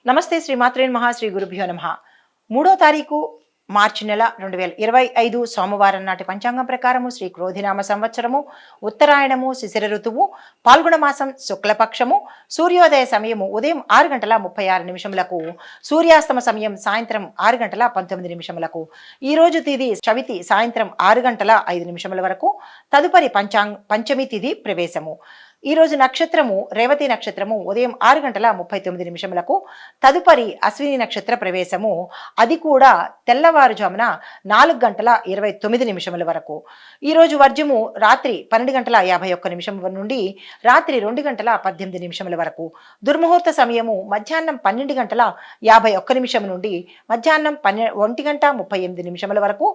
నమస్తే శ్రీమాత్రే నమః శ్రీ గురుభ్యో నమః 3వ తారీఖు మార్చి నెల 2025 సోమవారం నాటి పంచాంగం ప్రకారము శ్రీ క్రోధినామ సంవత్సరము ఉత్తరాయణము శిశిర ఋతువు పాల్గొన మాసం శుక్లపక్షము సూర్యోదయ సమయము ఉదయం 6:36 సూర్యాస్తమ సమయం సాయంత్రం 6:19 ఈ రోజు తిథి చవితి సాయంత్రం 6:05 వరకు తదుపరి పంచమి తిథి ప్రవేశము ఈ రోజు నక్షత్రము రేవతి నక్షత్రము ఉదయం 6:39 తదుపరి అశ్విని నక్షత్ర ప్రవేశము అది కూడా తెల్లవారుజామున 4:29 వరకు ఈ రోజు వర్జము రాత్రి 12:51 నుండి రాత్రి 2:18 వరకు దుర్ముహూర్త సమయము మధ్యాహ్నం 12:51 నుండి మధ్యాహ్నం 1:38 వరకు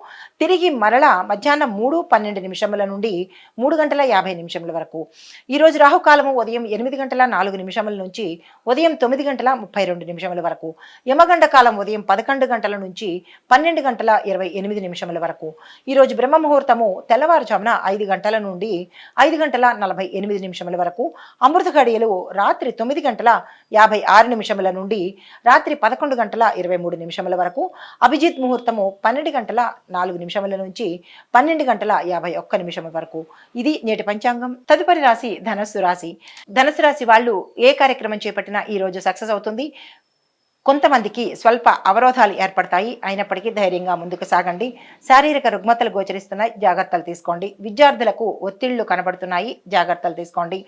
తిరిగి మరలా మధ్యాహ్నం 3:12 నుండి 3:50 వరకు ఈ రోజు రాహుకాలము ఉదయం 8:04 నుంచి ఉదయం 9:32 వరకు యమగండ కాలం ఉదయం 11 గంటల నుంచి 12:28 వరకు ఈ రోజు బ్రహ్మ ముహూర్తము తెల్లవారుజామున 5 గంటల నుండి 5:48 వరకు అమృత ఘడియలు రాత్రి 9:56 నుండి రాత్రి 11:23 వరకు అభిజిత్ ముహూర్తము 12:04 నుంచి 12:51 వరకు ఇది నేటి పంచాంగం. తదుపరి రాశి ధనుసు రాశి వాళ్ళు ఏ కార్యక్రమం చేపట్టినా ఈ రోజు సక్సెస్ అవుతుంది. కొంతమందికి స్వల్ప అవరోధాలు ఏర్పడతాయి, అయినప్పటికీ ధైర్యంగా ముందుకు సాగండి. శారీరక రుగ్మతలు గోచరిస్తున్నాయి, జాగ్రత్తలు తీసుకోండి. విద్యార్థులకు ఒత్తిళ్లు కనబడుతున్నాయి, జాగ్రత్తలు తీసుకోండి.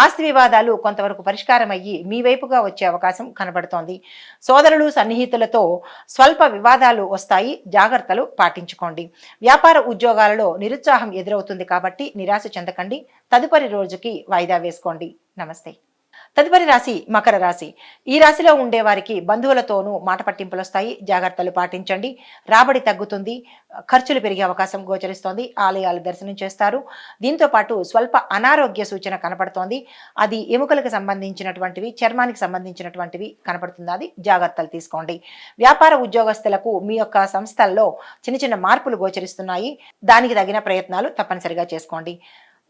ఆస్తి వివాదాలు కొంతవరకు పరిష్కారం అయ్యి మీ వైపుగా వచ్చే అవకాశం కనబడుతోంది. సోదరులు సన్నిహితులతో స్వల్ప వివాదాలు వస్తాయి, జాగ్రత్తలు పాటించుకోండి. వ్యాపార ఉద్యోగాలలో నిరుత్సాహం ఎదురవుతుంది కాబట్టి నిరాశ చెందకండి. తదుపరి రోజుకి వాయిదా వేసుకోండి. నమస్తే. తదుపరి రాశి మకర రాశి. ఈ రాశిలో ఉండే వారికి బంధువులతోనూ మాట పట్టింపులు వస్తాయి, జాగ్రత్తలు పాటించండి. రాబడి తగ్గుతుంది, ఖర్చులు పెరిగే అవకాశం గోచరిస్తోంది. ఆలయాలు దర్శనం చేస్తారు. దీంతో పాటు స్వల్ప అనారోగ్య సూచన కనపడుతోంది. అది ఎముకలకు సంబంధించినటువంటివి, చర్మానికి సంబంధించినటువంటివి కనపడుతుంది. అది జాగ్రత్తలు తీసుకోండి. వ్యాపార ఉద్యోగస్తులకు మీ యొక్క సంస్థల్లో చిన్న చిన్న మార్పులు గోచరిస్తున్నాయి, దానికి తగిన ప్రయత్నాలు తప్పనిసరిగా చేసుకోండి.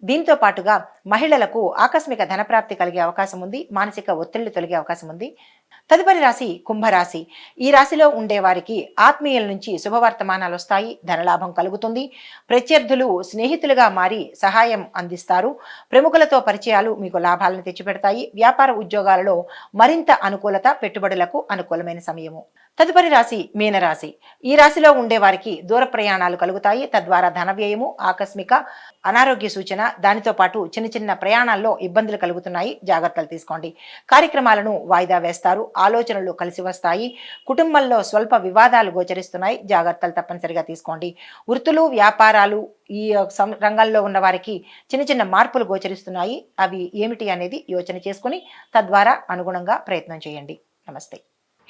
దీంతో పాటుగా మహిళలకు ఆకస్మిక ధనప్రాప్తి కలిగే అవకాశం ఉంది, మానసిక ఒత్తిళ్లు తొలగే అవకాశం ఉంది. తదుపరి రాశి కుంభరాశి. ఈ రాశిలో ఉండే వారికి ఆత్మీయుల నుంచి శుభవర్తమానాలు వస్తాయి, ధనలాభం కలుగుతుంది. ప్రత్యర్థులు స్నేహితులుగా మారి సహాయం అందిస్తారు. ప్రముఖులతో పరిచయాలు మీకు లాభాలను తెచ్చిపెడతాయి. వ్యాపార ఉద్యోగాలలో మరింత అనుకూలత, పెట్టుబడులకు అనుకూలమైన సమయము. తదుపరి రాశి మీనరాశి. ఈ రాశిలో ఉండే వారికి దూర ప్రయాణాలు కలుగుతాయి, తద్వారా ధన వ్యయము, ఆకస్మిక అనారోగ్య సూచన, దానితో పాటు చిన్న చిన్న ప్రయాణాల్లో ఇబ్బందులు కలుగుతున్నాయి, జాగ్రత్తలు తీసుకోండి. కార్యక్రమాలను వాయిదా వేస్తారు, ఆలోచనలు కలిసి వస్తాయి. కుటుంబంలో స్వల్ప వివాదాలు గోచరిస్తున్నాయి, జాగ్రత్తలు తప్పనిసరిగా తీసుకోండి. వృత్తులు, వ్యాపారాలు ఈ రంగాల్లో ఉన్న వారికి చిన్న చిన్న మార్పులు గోచరిస్తున్నాయి, అవి ఏమిటి అనేది యోచన చేసుకుని తద్వారా అనుగుణంగా ప్రయత్నం చేయండి. నమస్తే.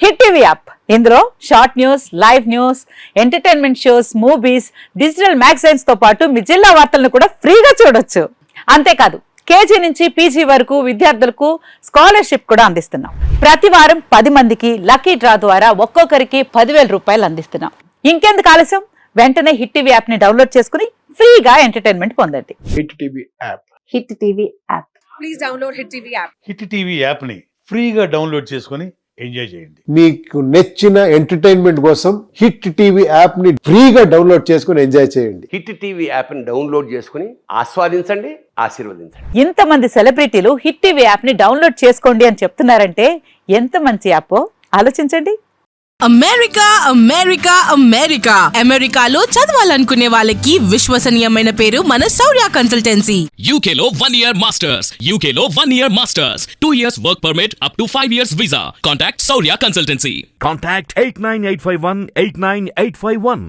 హిట్ టీవీ యాప్, ఇందులో short news, live news, entertainment shows, movies, digital magazines తో పాటు మీ జిల్లా వార్తలను కూడా ఫ్రీగా చూడొచ్చు. అంతేకాదు కేజీ నుంచి పీజీ వరకు విద్యార్థులకు స్కాలర్షిప్ కూడా అందిస్తున్నాం. ప్రతి వారం 10 మందికి లక్కీ డ్రా ద్వారా ఒక్కొక్కరికి 10,000 రూపాయలు అందిస్తున్నాం. ఇంకెందుకు ఆలస్యం, వెంటనే హిట్ టీవీ యాప్ ని డౌన్లోడ్ చేసుకుని ఫ్రీగా ఎంటర్టైన్మెంట్ పొందండి. Hit TV app. Hit TV app. Please download hit TV app. Hit TV app ని ఫ్రీగా డౌన్లోడ్ చేసుకుని ఎంజాయ్ చేయండి. మీకు నచ్చిన ఎంటర్టైన్మెంట్ కోసం హిట్ టీవీ యాప్ ని ఫ్రీగా డౌన్లోడ్ చేసుకుని ఎంజాయ్ చేయండి. హిట్ టీవీ యాప్ ని డౌన్లోడ్ చేసుకుని ఆస్వాదించండి, ఆశీర్వదించండి. ఇంతమంది సెలబ్రిటీలు హిట్ టీవీ యాప్ ని డౌన్లోడ్ చేసుకోండి అని చెప్తున్నారంటే ఎంత మంచి యాప్ ఆలోచించండి. అమెరికా అమెరికా అమెరికా అమెరికాలో చదవాలనుకునే వాళ్ళకి విశ్వసనీయమైన పేరు మన శౌర్య కన్సల్టెన్సీ. UK లో 1 year masters. UK లో 1 year masters. 2 years work permit up to 5 years visa. Contact Saurya Consultancy. Contact 89851 89851.